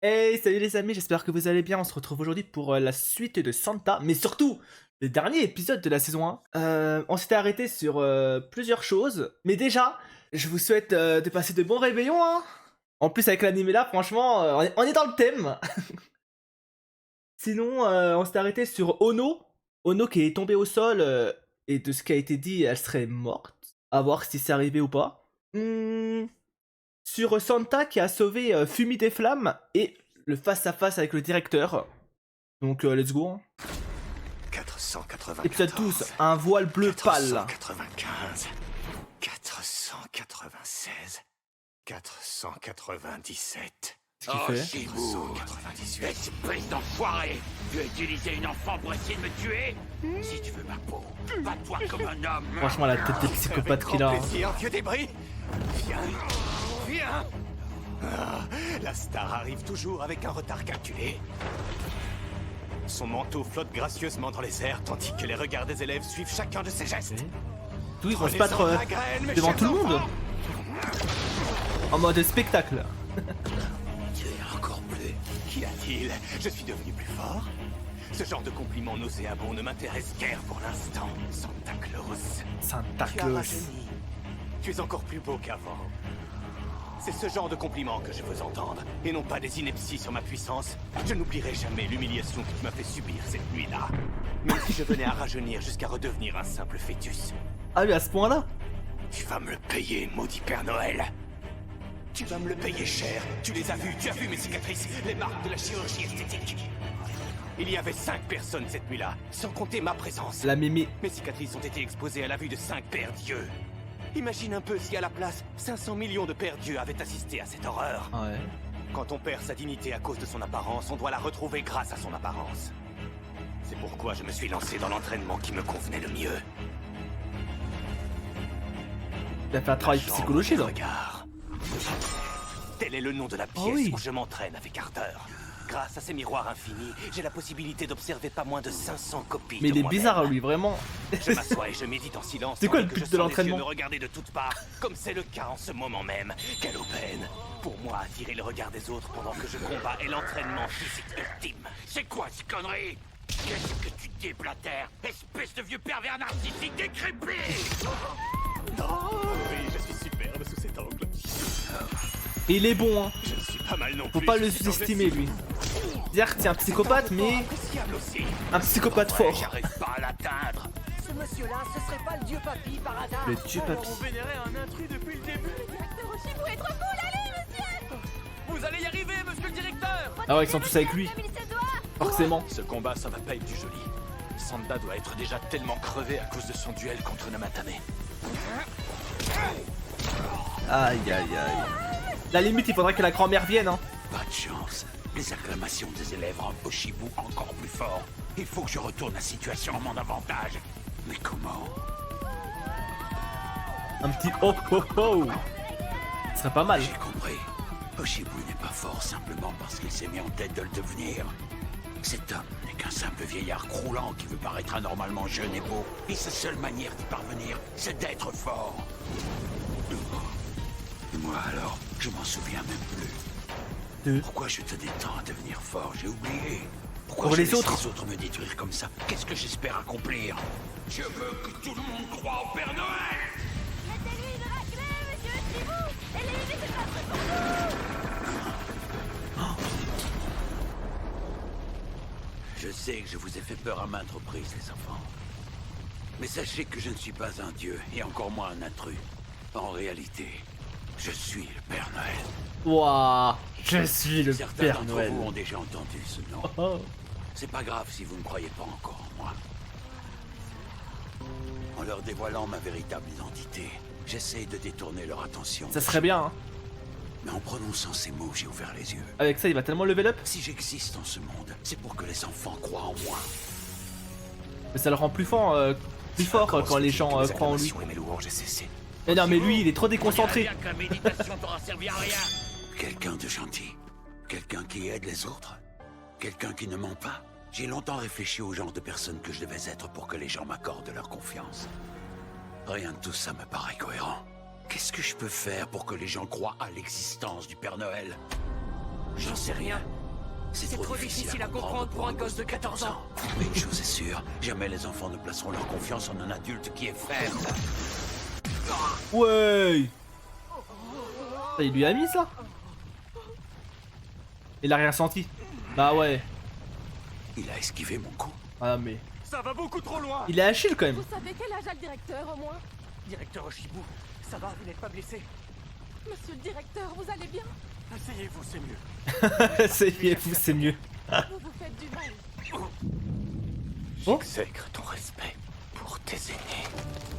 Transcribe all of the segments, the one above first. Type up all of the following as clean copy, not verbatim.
Hey, salut les amis, j'espère que vous allez bien. On se retrouve aujourd'hui pour la suite de Santa, mais surtout le dernier épisode de la saison 1. On s'était arrêté sur plusieurs choses, mais déjà, je vous souhaite de passer de bons réveillons. Hein. En plus, avec l'anime là, franchement, on est dans le thème. Sinon, on s'était arrêté sur Ono. Ono qui est tombée au sol, et de ce qui a été dit, elle serait morte. À voir si c'est arrivé ou pas. Sur Santa qui a sauvé Fumi des Flammes et le face-à-face avec le directeur. Donc let's go. Hein. 494. Épisode 12, un voile bleu pâle. 495. 496. 497. Ce qu'il fait. Chibou, 498. espèce d'enfoiré! Tu as utilisé une enfant pour essayer de me tuer? Si tu veux ma peau, bats-toi comme un homme! Franchement, la tête de psychopathe qu'il a. Hein. Plaisir, vieux débris. Viens. Viens. Ah, la star arrive toujours avec un retard calculé. Son manteau flotte gracieusement dans les airs tandis que les regards des élèves suivent chacun de ses gestes. D'où ils vont se battre Prenez-en la graine, mes devant chers tout le monde. enfants. En mode spectacle. Tu es encore plus. Qu'y a-t-il? Je suis devenu plus fort? Ce genre de compliment nauséabond ne m'intéresse guère pour l'instant. Santa Claus. Santa Tu as Claus. rajeuni. Tu es encore plus beau qu'avant. C'est ce genre de compliment que je veux entendre, et non pas des inepties sur ma puissance. Je n'oublierai jamais l'humiliation que tu m'as fait subir cette nuit-là. Même si je venais à rajeunir jusqu'à redevenir un simple fœtus. Ah oui, à ce point-là. Tu vas me le payer, maudit Père Noël. Tu vas me le payer cher. Tu les as vus, tu as vu mes cicatrices, les marques de la chirurgie esthétique. Il y avait 5 personnes cette nuit-là, sans compter ma présence. La mémé. Mes cicatrices ont été exposées à la vue de 5 pères dieux. Imagine un peu si à la place, 500 millions de pères dieux avaient assisté à cette horreur. Ouais. Quand on perd sa dignité à cause de son apparence, on doit la retrouver grâce à son apparence. C'est pourquoi je me suis lancé dans l'entraînement qui me convenait le mieux. Il a fait un travail Chambre psychologique des là. regards. Tel est le nom de la pièce oui. où je m'entraîne avec ardeur. Grâce à ces miroirs infinis, j'ai la possibilité d'observer pas moins de 500 copies Mais de il est moi-même. bizarre lui, vraiment. Je m'assois et je médite en silence. C'est quoi tandis le que but je de sens les l'entraînement yeux me regarder de toutes parts, comme c'est le cas en ce moment même. Quelle aubaine! Pour moi, attirer le regard des autres pendant que je combats est l'entraînement physique ultime. C'est quoi ces conneries? Qu'est-ce que tu déblatères? Espèce de vieux pervers narcissique décrépit! Oh, oui, je suis superbe sous cet angle. Et il est bon, hein. Je ne suis pas mal non Faut plus. pas je le suis sous-estimer lui. progressif. C'est-à-dire que c'est un psychopathe, mais Appréciable aussi. un psychopathe Ouais, fort. j'arrive pas à l'atteindre! Ce monsieur-là, ce serait pas le dieu papy par hasard. Le dieu papy. On vénérait un intrus depuis le début. Le directeur Oshibou est trop cool, allez, monsieur. Vous allez y arriver, monsieur le directeur. Ah ouais, ils sont tous avec lui. Forcément. Ce combat, ça va pas être du joli. Sanda doit être déjà tellement crevé à cause de son duel contre Namatame. Aïe aïe aïe. La limite, il faudrait que la grand-mère vienne, hein. Pas de chance. Les acclamations des élèves rendent Oshibou encore plus fort. Il faut que je retourne la situation à mon avantage. Mais comment? Un petit oh oh oh. Ce serait pas mal. J'ai compris. Oshibou n'est pas fort simplement parce qu'il s'est mis en tête de le devenir. Cet homme n'est qu'un simple vieillard croulant qui veut paraître anormalement jeune et beau. Et sa seule manière d'y parvenir, c'est d'être fort. Moi alors, je m'en souviens même plus. De- Pourquoi je tenais tant à devenir fort? J'ai oublié. Pourquoi Pour je les laisse autres. les autres me détruire comme ça? Qu'est-ce que j'espère accomplir? Je veux que tout le monde croie au Père Noël! Mettez-lui de la clé, monsieur Chibou, et l'éliminer c'est pas très pour nous. Je sais que je vous ai fait peur à maintes reprises, les enfants. Mais sachez que je ne suis pas un dieu, et encore moins un intrus. En réalité, je suis le Père Noël. Ouah. Je suis le Certains Père d'entre Noël. vous ont déjà entendu ce nom. Oh. C'est pas grave si vous ne croyez pas encore en moi. En leur dévoilant ma véritable identité, j'essaye de détourner leur attention. Ça serait bien, hein. Mais en prononçant ces mots, j'ai ouvert les yeux. Avec ça, il va tellement level up. Si j'existe en ce monde, c'est pour que les enfants croient en moi. Mais ça le rend plus fort, quand les gens croient en lui. Et mes louanges aient cessé. Mais non, mais lui, il est trop Ah, déconcentré. bien que la méditation t'aura servi à rien. Quelqu'un de gentil. Quelqu'un qui aide les autres. Quelqu'un qui ne ment pas. J'ai longtemps réfléchi au genre de personne que je devais être pour que les gens m'accordent leur confiance. Rien de tout ça me paraît cohérent. Qu'est-ce que je peux faire pour que les gens croient à l'existence du Père Noël? J'en sais rien. C'est trop difficile à comprendre pour un gosse de 14 ans. Mais une chose est sûre, jamais les enfants ne placeront leur confiance en un adulte qui est ferme. Ouais. Il lui a mis ça. Il a rien senti. Bah ouais. Il a esquivé mon coup. Ah mais... Ça va beaucoup trop loin. Il est Achille quand même. Vous savez quel âge a le directeur au moins? Directeur Oshibu, ça va, vous n'êtes pas blessé? Monsieur le directeur, vous allez bien? Asseyez-vous, c'est mieux. Essayez-vous, c'est mieux. Vous vous faites du mal. Oh. J'exècre ton respect pour tes aînés.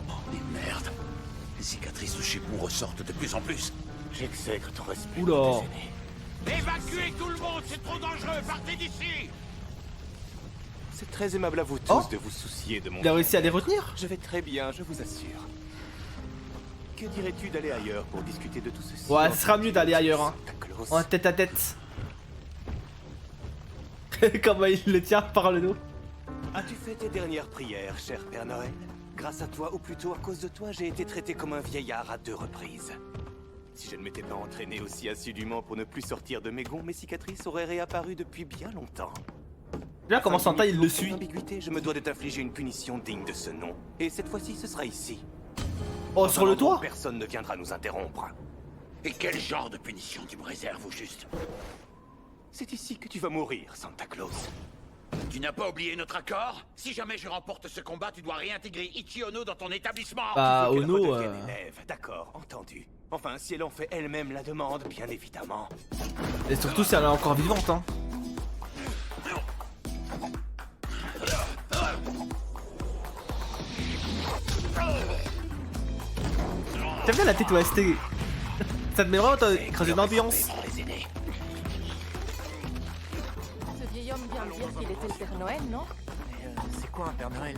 Oh, mais merde. Les cicatrices de Shibu ressortent de plus en plus. J'exècre ton respect Oula. pour tes aînés. Évacuez tout le monde, c'est trop dangereux, partez d'ici! C'est très aimable à vous tous Oh. de vous soucier de mon... Il a réussi à les retenir. Je vais très bien, je vous assure. Que dirais-tu d'aller ailleurs pour discuter de tout ceci? Ouais, ce sera mieux d'aller ailleurs, hein. Santa Claus. En tête à tête. Comment il le tient par le dos. As-tu fait tes dernières prières, cher Père Noël? Grâce à toi, ou plutôt à cause de toi, j'ai été traité comme un vieillard à 2 reprises. Si je ne m'étais pas entraîné aussi assidûment pour ne plus sortir de mes gonds, mes cicatrices auraient réapparu depuis bien longtemps. Là, comment Afin Santa il le d'éviter suit. toute ambiguïté, je me dois de t'infliger une punition digne de ce nom. Et cette fois-ci, ce sera ici. Oh, sur le Pendant toit. personne ne viendra nous interrompre. Et quel genre de punition tu me réserves au juste? C'est ici que tu vas mourir, Santa Claus. Tu n'as pas oublié notre accord? Si jamais je remporte ce combat, tu dois réintégrer Ichi Ono dans ton établissement. Bah, Qu'elle Ono. redevienne élève, d'accord, entendu. Enfin, si elle en fait elle-même la demande, bien évidemment. Et surtout si elle est encore vivante, hein. T'aimes bien la tête OST. Ça te met vraiment dans une ambiance. Ce vieil homme vient de dire qu'il était le Père Noël, non? C'est quoi un Père Noël?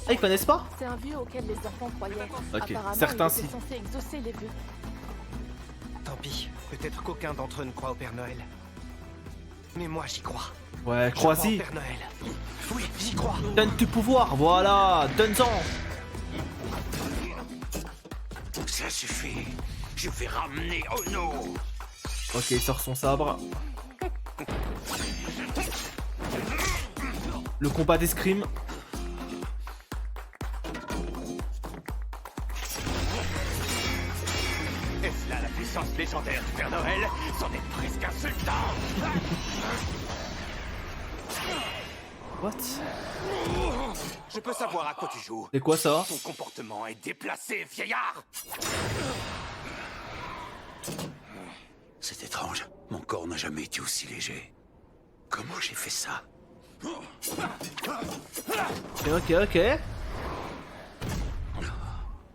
Ah, ils connaissent pas? C'est un vieux auquel les enfants croyaient. Ok, Apparemment, certains il était si. censé exaucer les vœux. Tant pis, peut-être qu'aucun d'entre eux ne croit au Père Noël. Mais moi j'y crois. Ouais, Je crois au Croatie. Père Noël. Oui, j'y crois. Donne du pouvoir, voilà, donne-en. Ça suffit. Je vais ramener Ono. Ok, il sort son sabre. Le combat d'escrime. Est-ce là la puissance légendaire du Père Noël? C'en est presque insultant. What? Je peux savoir à quoi tu joues. C'est quoi ça? Ton comportement est déplacé, vieillard. C'est étrange. Mon corps n'a jamais été aussi léger. Comment j'ai fait ça? Ok.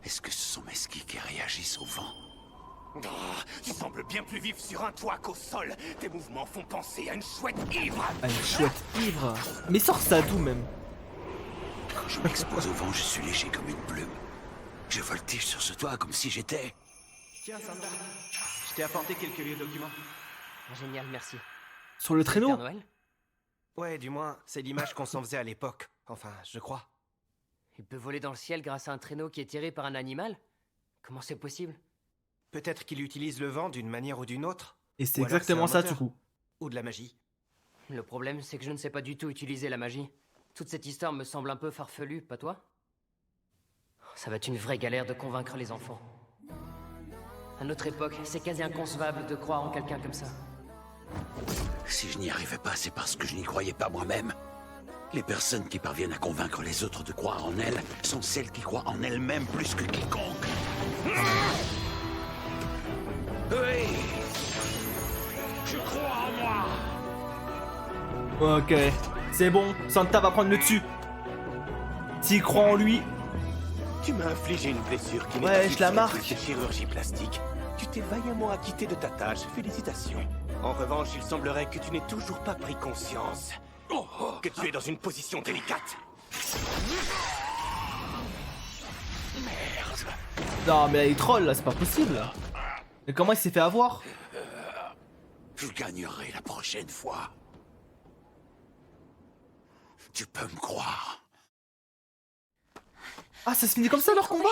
Est-ce que ce sont mes skis qui réagissent au vent? Oh, tu sembles bien plus vif sur un toit qu'au sol. Tes mouvements font penser à une chouette ivre. Ah, une chouette ivre. Mais sort ça d'où même? Quand je m'expose au vent, je suis léger comme une plume. Je voltige sur ce toit comme si j'étais... Tiens, Santa, je t'ai apporté quelques vieux documents. Génial, merci. Sur le traîneau? Père Noël? Ouais, du moins, c'est l'image qu'on s'en faisait à l'époque. Enfin, je crois. Il peut voler dans le ciel grâce à un traîneau qui est tiré par un animal? Comment c'est possible? Peut-être qu'il utilise le vent d'une manière ou d'une autre. Et c'est Ou alors exactement c'est un ça du moteur. coup. Ou de la magie. Le problème, c'est que je ne sais pas du tout utiliser la magie. Toute cette histoire me semble un peu farfelue, pas toi? Ça va être une vraie galère de convaincre les enfants. À notre époque, c'est quasi inconcevable de croire en quelqu'un comme ça. Si je n'y arrivais pas, c'est parce que je n'y croyais pas moi-même. Les personnes qui parviennent à convaincre les autres de croire en elles sont celles qui croient en elles-mêmes plus que quiconque. Oui! Je crois en moi! Ok, c'est bon, Santa va prendre le dessus. S'il croit en lui, Tu m'as infligé une blessure qui Ouais, n'est je la marque. de chirurgie plastique. Tu t'es vaillamment acquitté de ta tâche, félicitations. En revanche, il semblerait que tu n'aies toujours pas pris conscience que tu es dans une position délicate. non mais il troll là, c'est pas possible. Mais comment il s'est fait avoir? Je gagnerai la prochaine fois. Tu peux me croire. Ah, ça se finit comme ça leur combat?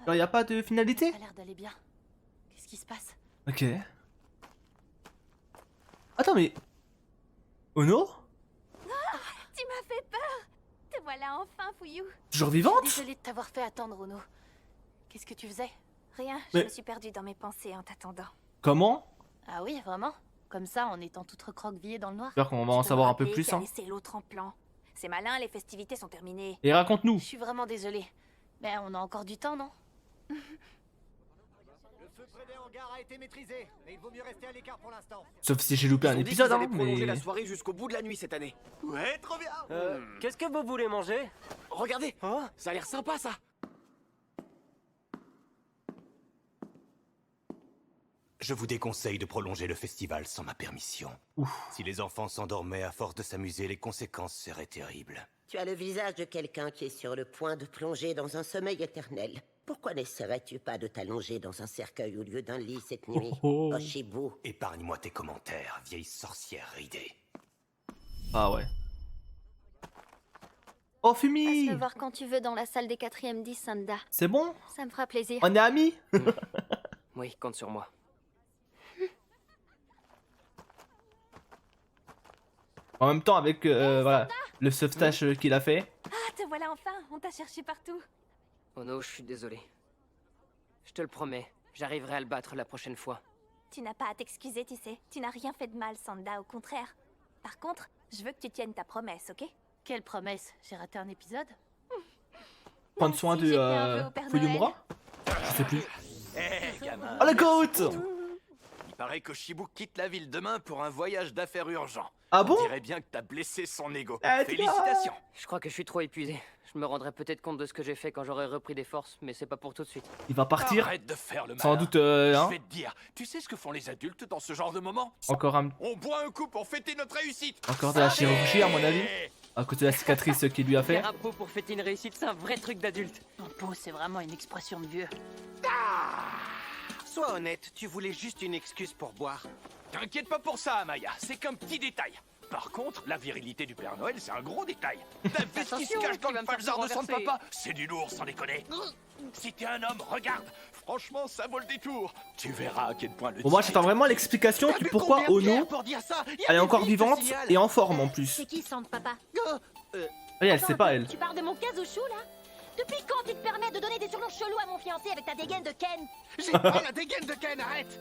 Genre y a pas de finalité? Ça a l'air d'aller bien. Qu'est-ce qui se passe? Ok. Attends, mais... Ono? Tu m'as fait peur. Te voilà enfin, Fouillou. Toujours vivante? Désolée de t'avoir fait attendre, Ono. Qu'est-ce que tu faisais? Rien, Mais- je me suis perdue dans mes pensées en t'attendant. Comment? Ah oui, vraiment? Comme ça, en étant toute recroquevillée dans le noir? J'espère qu'on va en savoir un peu plus, hein. Laissé l'autre en plan. C'est malin, les festivités sont terminées. Et raconte-nous. Je suis vraiment désolée. Mais on a encore du temps, non? Le feu près des hangars a été maîtrisé, mais il vaut mieux rester à l'écart pour l'instant. Sauf si j'ai loupé un épisode, hein, prolonger mais... la soirée jusqu'au bout de la nuit cette année. Ouais, trop bien. Qu'est-ce que vous voulez manger? Regardez, ça a l'air sympa ça. Je vous déconseille de prolonger le festival sans ma permission. Si les enfants s'endormaient à force de s'amuser, les conséquences seraient terribles. Tu as le visage de quelqu'un qui est sur le point de plonger dans un sommeil éternel. Pourquoi n'essaierais-tu pas de t'allonger dans un cercueil au lieu d'un lit cette nuit, Oh. Oshibu? Épargne-moi tes commentaires, vieille sorcière ridée. Ah ouais. Oh, Passe Fumi! me voir quand tu veux dans la salle des 4e 10, Sanda. C'est bon? Ça me fera plaisir. On est amis? Oui, compte sur moi. En même temps, avec voilà, le sauvetage qu'il a fait. Ah, te voilà enfin. On t'a cherché partout. Ono, je suis désolé. Je te le promets, j'arriverai à le battre la prochaine fois. Tu n'as pas à t'excuser, tu sais. Tu n'as rien fait de mal, Sanda, au contraire. Par contre, je veux que tu tiennes ta promesse, ok? Quelle promesse? J'ai raté un épisode? Prendre soin si, de j'ai fait un vœu au Père Fuyumura? Je sais plus. Eh, gamin. Oh la côte! Il paraît qu'Oshibu quitte la ville demain pour un voyage d'affaires urgent. Ah bon? On dirait bien que t'as blessé son ego. Ah, tu Félicitations. Je crois que je suis trop épuisé. Je me rendrai peut-être compte de ce que j'ai fait quand j'aurai repris des forces, mais c'est pas pour tout de suite. Il va partir. Arrête de faire le malin. Sans doute, Je hein. vais te dire, tu sais ce que font les adultes dans ce genre de moment? Encore un... On boit un coup pour fêter notre réussite. Encore de la chirurgie, à mon avis. À côté de la cicatrice qu'il lui a fait. Faire un pot pour fêter une réussite, c'est un vrai truc d'adulte. Un pot, c'est vraiment une expression de vieux. Sois honnête, tu voulais juste une excuse pour boire. T'inquiète pas pour ça, Amaya, c'est qu'un petit détail. Par contre, la virilité du Père Noël, c'est un gros détail. T'as vu ce qui se Attention, cache dans tu vas le me faire falzar de son renverser. papa? C'est du lourd, sans déconner. Si t'es un homme, regarde. Franchement, ça vaut le détour. Tu verras à quel point le... Bon, moi j'attends vraiment l'explication du pourquoi Ono, pour dire ça? Y a elle est des encore filles, je te vivante signale. et en forme en plus. C'est qui, Sand, papa? Oui, elle sait pas, elle. Tu parles de mon Kazuchou, là? Depuis quand tu te permets de donner des surnoms chelous à mon fiancé avec ta dégaine de Ken? J'ai pas la dégaine de Ken, arrête!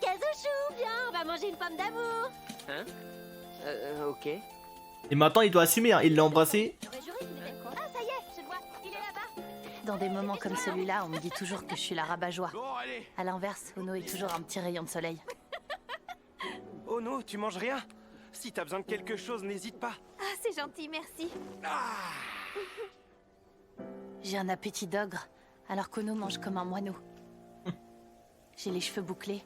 Kazuchou, viens, on va manger une pomme d'amour. Ok. Et maintenant, il doit assumer, hein. Il l'a embrassé. J'aurais juré qu'il était... Ah, ça y est, je le vois, il est là-bas. Dans des moments comme celui-là, on me dit toujours que je suis la rabat-joie. Bon, allez. À l'inverse, Ono est toujours un petit rayon de soleil. Oh non, tu manges rien? Si t'as besoin de quelque chose, n'hésite pas. Ah, c'est gentil, merci. J'ai un appétit d'ogre, alors qu'Ono mange comme un moineau. J'ai les cheveux bouclés,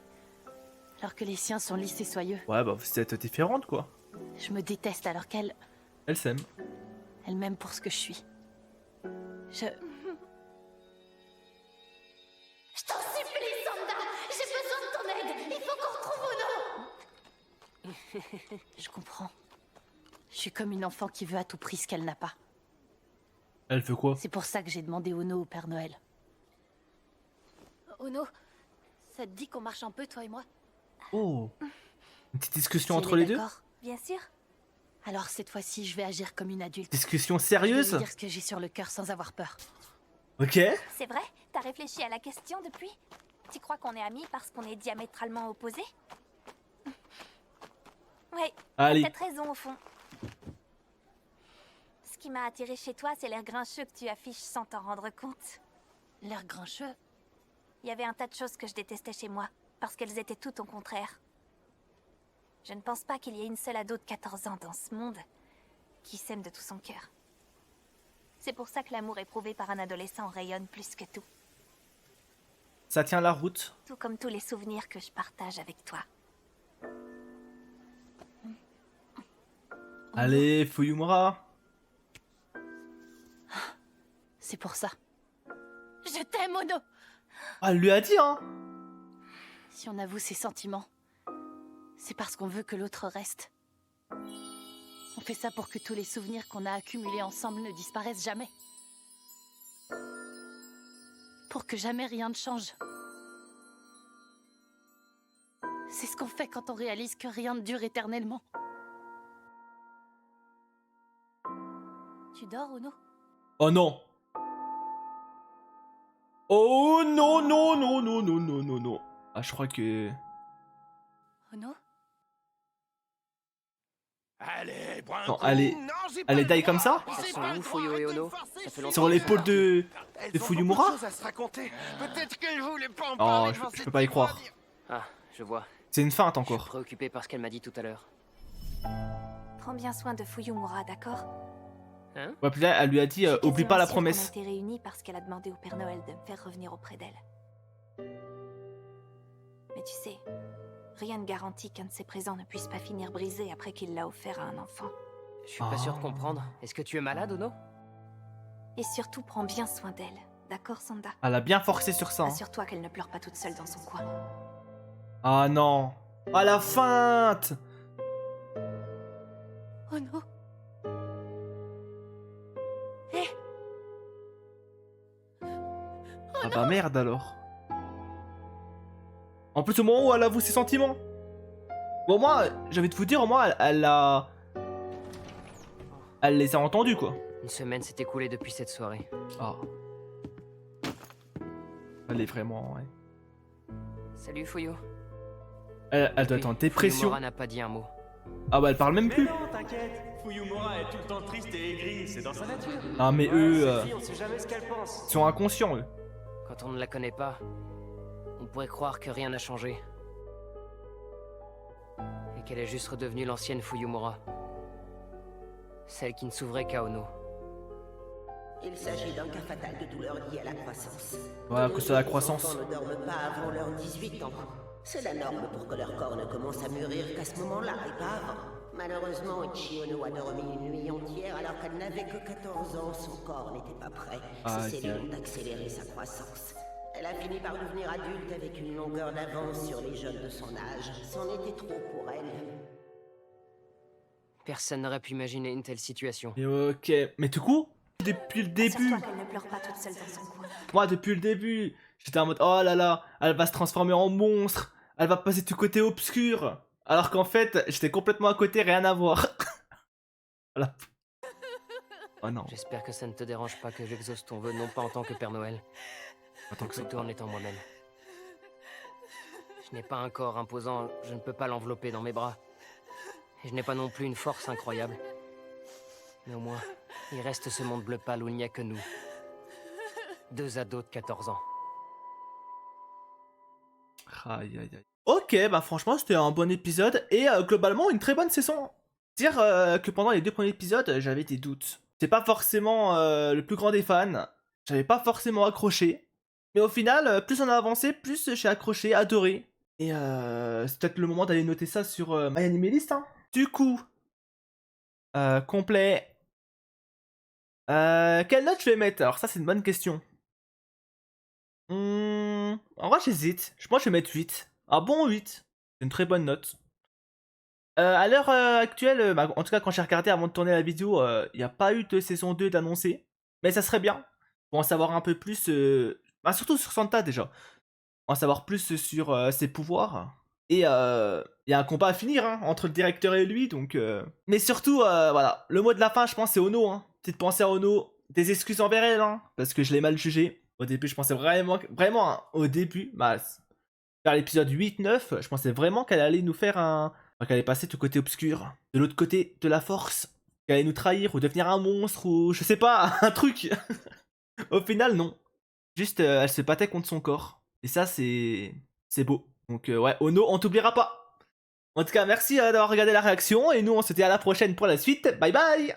alors que les siens sont lisses et soyeux. Ouais, bah vous êtes différentes, quoi. Je me déteste alors qu'elle, Elle s'aime. elle m'aime pour ce que je suis. Je t'en supplie, Sanda! J'ai besoin de ton aide! Il faut qu'on retrouve Ono! Je comprends. Je suis comme une enfant qui veut à tout prix ce qu'elle n'a pas. Elle fait quoi? C'est pour ça que j'ai demandé Ono au Père Noël. Ono, ça te dit qu'on marche un peu, toi et moi? Oh. Une petite discussion Tu entre es les deux? d'accord? Bien sûr. Alors cette fois-ci, je vais agir comme une adulte. Discussion Je vais sérieuse? lui dire ce que j'ai sur le cœur sans avoir peur. Ok. C'est vrai? T'as réfléchi à la question depuis? Tu crois qu'on est amis parce qu'on est diamétralement opposés? Ouais, Allez. t'as peut-être raison au fond. Ce qui m'a attiré chez toi, c'est l'air grincheux que tu affiches sans t'en rendre compte. L'air grincheux? Il y avait un tas de choses que je détestais chez moi, parce qu'elles étaient toutes au contraire. Je ne pense pas qu'il y ait une seule ado de 14 ans dans ce monde qui s'aime de tout son cœur. C'est pour ça que l'amour éprouvé par un adolescent rayonne plus que tout. Ça tient la route. Tout comme tous les souvenirs que je partage avec toi. Allez, Fuyumura. C'est pour ça. Je t'aime, Ono! Ah, elle lui a dit, hein. Si on avoue ses sentiments, c'est parce qu'on veut que l'autre reste. On fait ça pour que tous les souvenirs qu'on a accumulés ensemble ne disparaissent jamais. Pour que jamais rien ne change. C'est ce qu'on fait quand on réalise que rien ne dure éternellement. Tu dors, Ono? Oh non. Oh non, non, non, non, non, non, non, non. Ah, je crois que... Ono? Allez, Non, elle est die comme ça? Elles sont où, Fuyu et Ono? Ça fait longtemps Sur que l'épaule de Elles ont Fuyumura? beaucoup de choses à se raconter. Peut-être qu'elle voulait pas en Oh, parler je devant peux cette pas y croire. témoigne. Ah, je vois. C'est une feinte Je suis encore. préoccupé par ce qu'elle m'a dit tout à l'heure. Prends bien soin de Fuyumura, d'accord? Hein? Ouais, puis là, elle lui a dit, Je suis oublie pas la quasiment sûre promesse. qu'on a été réunis parce qu'elle a demandé au Père Noël de me faire revenir auprès d'elle. Mais tu sais, rien ne garantit qu'un de ses présents ne puisse pas finir brisé après qu'il l'a offert à un enfant. Je suis pas sûr de comprendre. Est-ce que tu es malade, Ono? Et surtout, prends bien soin d'elle, d'accord, Sanda? Elle a bien forcé sur ça. Hein. Assure-toi qu'elle ne pleure pas toute seule dans son coin. Ah non. Ah, la feinte. Oh non. Ah bah merde alors. En plus, au moment où elle avoue ses sentiments. Bon, moi, j'avais de vous dire, au moins, elle les a entendus, quoi. Une semaine s'est écoulée depuis cette soirée. Ah. Elle est vraiment, ouais. Salut, Fuyu. Elle doit être en dépression. Fuyumura n'a pas dit un mot. Ah bah elle parle même plus. Non, t'inquiète. Fuyumura est tout le temps triste et aigrie, c'est dans sa nature. Ah mais eux, On sait jamais ce qu'elle pense. ils sont inconscients, eux. Quand on ne la connaît pas, on pourrait croire que rien n'a changé. Et qu'elle est juste redevenue l'ancienne Fuyumura. Celle qui ne s'ouvrait qu'à Ono. Il s'agit d'un cas fatal de douleur liée à la croissance. Ouais, à cause de la croissance. Les enfants ne dorment pas avant leurs 18 ans. C'est la norme pour que leur corps ne commence à mûrir qu'à ce moment-là et pas avant. Malheureusement, Chiono a dormi une nuit entière alors qu'elle n'avait que 14 ans. Son corps n'était pas prêt. Ah, Ces ok. cellules ont accéléré sa croissance. Elle a fini par devenir adulte avec une longueur d'avance sur les jeunes de son âge. C'en était trop pour elle. Personne n'aurait pu imaginer une telle situation. Et ok, mais du coup, depuis le début, Assure-toi qu'elle ne pleure pas toute seule dans son coin. moi depuis le début, j'étais en mode oh là là, elle va se transformer en monstre, elle va passer du côté obscur, alors qu'en fait, j'étais complètement à côté, rien à voir. Voilà. Oh non, J'espère que ça ne te dérange pas que j'exauce ton vœu, non pas en tant que Père Noël, attends mais que ça. plutôt en étant moi-même. Je n'ai pas un corps imposant, je ne peux pas l'envelopper dans mes bras. Et je n'ai pas non plus une force incroyable. Mais au moins, il reste ce monde bleu pâle où il n'y a que nous. Deux ados de 14 ans. Aïe aïe aïe. Ok, bah franchement, c'était un bon épisode et globalement une très bonne saison. Dire que pendant les 2 premiers épisodes, j'avais des doutes. C'est pas forcément le plus grand des fans. J'avais pas forcément accroché. Mais au final, plus on a avancé, plus j'ai accroché, adoré. Et c'est peut-être le moment d'aller noter ça sur My Anime List. Hein. Du coup, complet. Quelle note je vais mettre? Alors ça, c'est une bonne question. En vrai, j'hésite. Je pense que je vais mettre 8. Un bon 8. C'est une très bonne note. À l'heure actuelle, bah, en tout cas quand j'ai regardé avant de tourner la vidéo, il n'y a pas eu de saison 2 d'annoncé. Mais ça serait bien pour en savoir un peu plus, bah, surtout sur Santa déjà. En savoir plus sur ses pouvoirs. Et il y a un combat à finir hein, entre le directeur et lui. Donc, mais surtout, voilà, le mot de la fin je pense c'est Ono. Hein. Petite pensée à Ono, des excuses envers elle, hein, parce que je l'ai mal jugé. Au début je pensais vraiment hein, au début, bah, vers l'épisode 8-9, je pensais vraiment qu'elle allait nous faire un... qu'elle allait passer du côté obscur, de l'autre côté de la force, qu'elle allait nous trahir ou devenir un monstre ou je sais pas, un truc. Au final, non. Juste, elle se battait contre son corps. Et ça, c'est beau. Donc ouais, Ono, on t'oubliera pas. En tout cas, merci d'avoir regardé la réaction et nous, on se dit à la prochaine pour la suite. Bye bye.